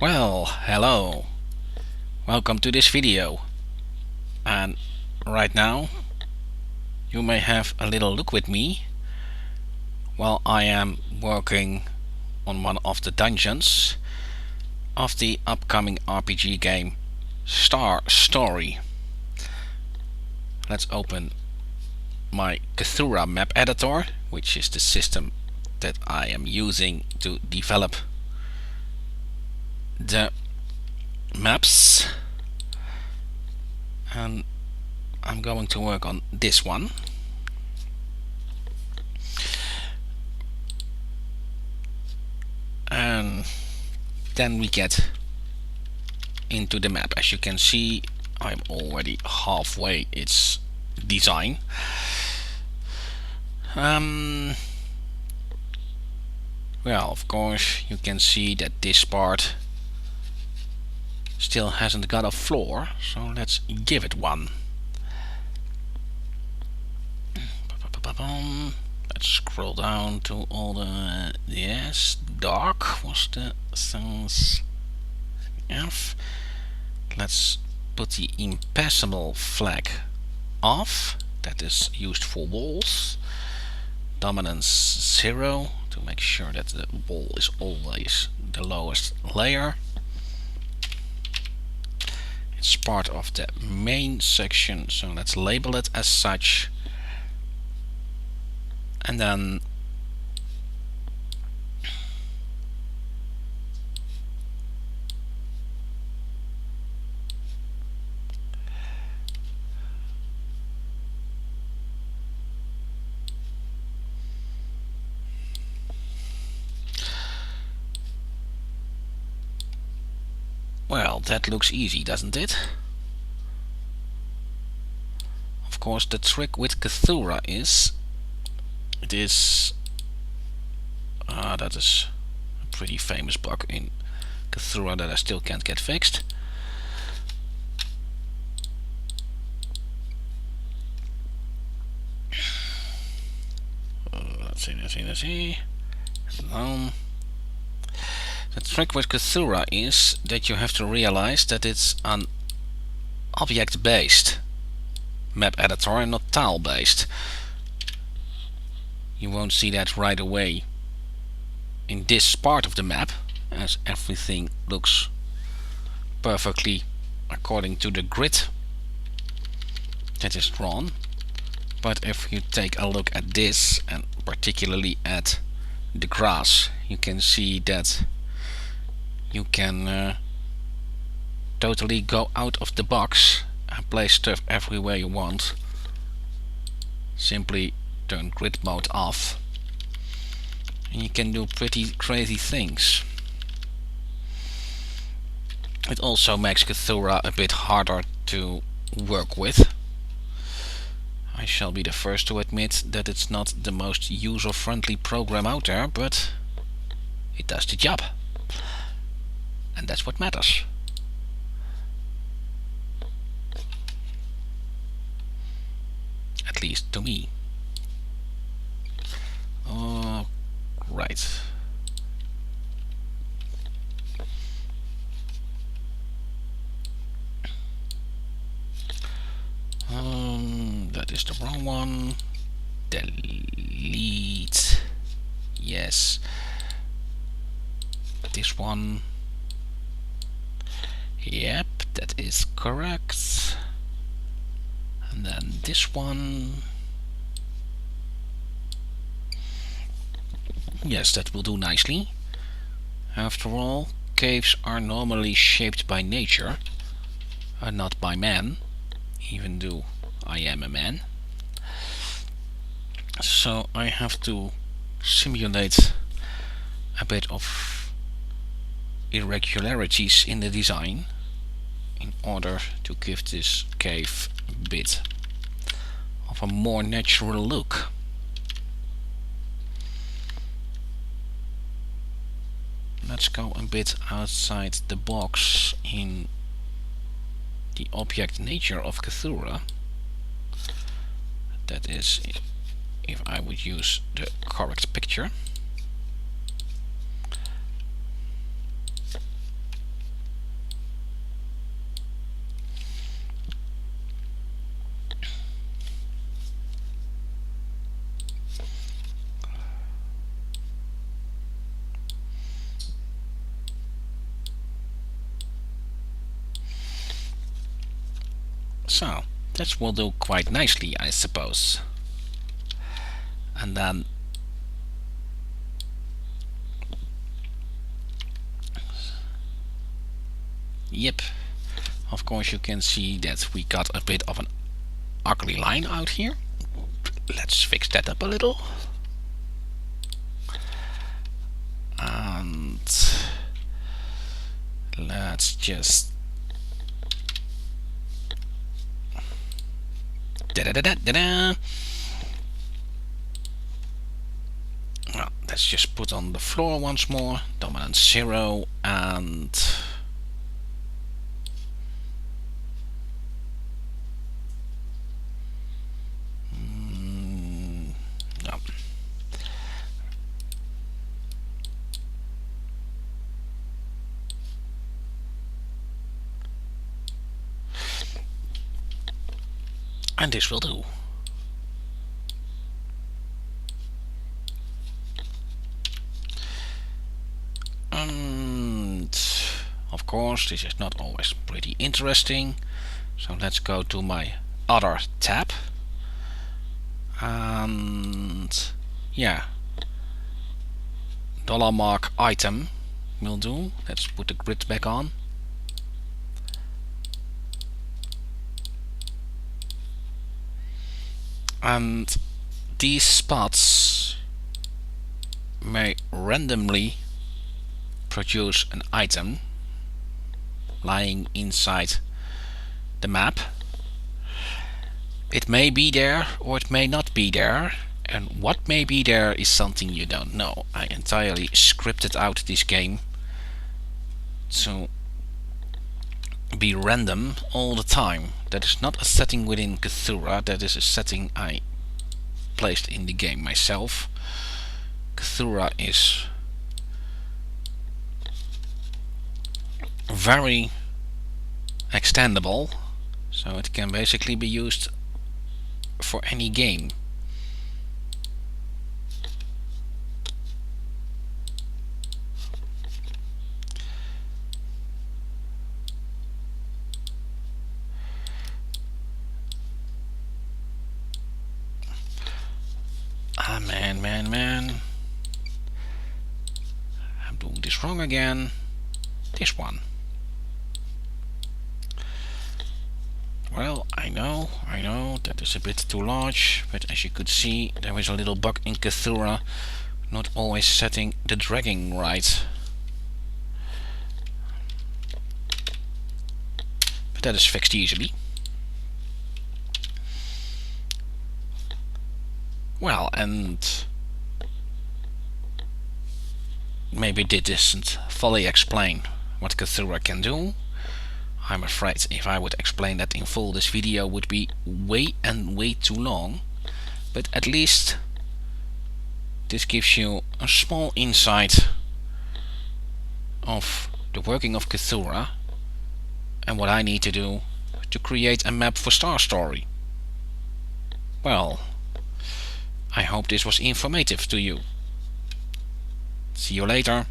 Well, hello. Welcome to this video. And right now, you may have a little look with me while I am working on one of the dungeons of the upcoming RPG game Star Story. Let's open my Kthura map editor, which is the system that I am using to develop the maps, and I'm going to work on this one. And then we get into the map. As you can see, I'm already halfway its design. Well, of course, you can see that this part still hasn't got a floor, so let's give it one. Let's scroll down to all the... yes, dark was the sense F. Let's put the impassable flag off. That is used for walls. Dominance 0 to make sure that the wall is always the lowest layer. It's part of the main section, so let's label it as such. And then well, that looks easy, doesn't it? Of course, the trick with Kthura is that is a pretty famous bug in Kthura that I still can't get fixed. Let's see. The trick with Kthura is that you have to realize that it's an object-based map editor and not tile-based. You won't see that right away in this part of the map, as everything looks perfectly according to the grid that is drawn. But if you take a look at this, and particularly at the grass, you can see that you can totally go out of the box and place stuff everywhere you want. Simply turn grid mode off and you can do pretty crazy things. It also makes Kthura a bit harder to work with. I shall be the first to admit that it's not the most user-friendly program out there, but it does the job. And that's what matters. At least to me. Oh, right. That is the wrong one. Delete. Yes. This one. Yep, that is correct. And then this one. Yes, that will do nicely. After all, caves are normally shaped by nature and not by man, even though I am a man. So I have to simulate a bit of irregularities in the design in order to give this cave a bit of a more natural look. Let's go a bit outside the box in the object nature of Kthura. That is, if I would use the correct picture. So that will do quite nicely, I suppose. And then yep, of course you can see that we got a bit of an ugly line out here. Let's fix that up a little. And let's just da-da-da-da-da-da. Well, let's just put on the floor once more, dominant 0, and no. And this will do. And of course this is not always pretty interesting, so let's go to my other tab, and yeah, $mark item will do. Let's put the grid back on. And these spots may randomly produce an item lying inside the map. It may be there or it may not be there, and what may be there is something you don't know. I entirely scripted out this game to be random all the time. That is not a setting within Kthura, that is a setting I placed in the game myself. Kthura is very extendable, so it can basically be used for any game. Man. I'm doing this wrong again. This one. Well, I know that is a bit too large, but as you could see, there is a little bug in Kthura, not always setting the dragging right. But that is fixed easily. Well, and maybe this doesn't fully explain what Kthura can do. I'm afraid if I would explain that in full, this video would be way too long. But at least this gives you a small insight of the working of Kthura and what I need to do to create a map for Star Story. Well, I hope this was informative to you. See you later.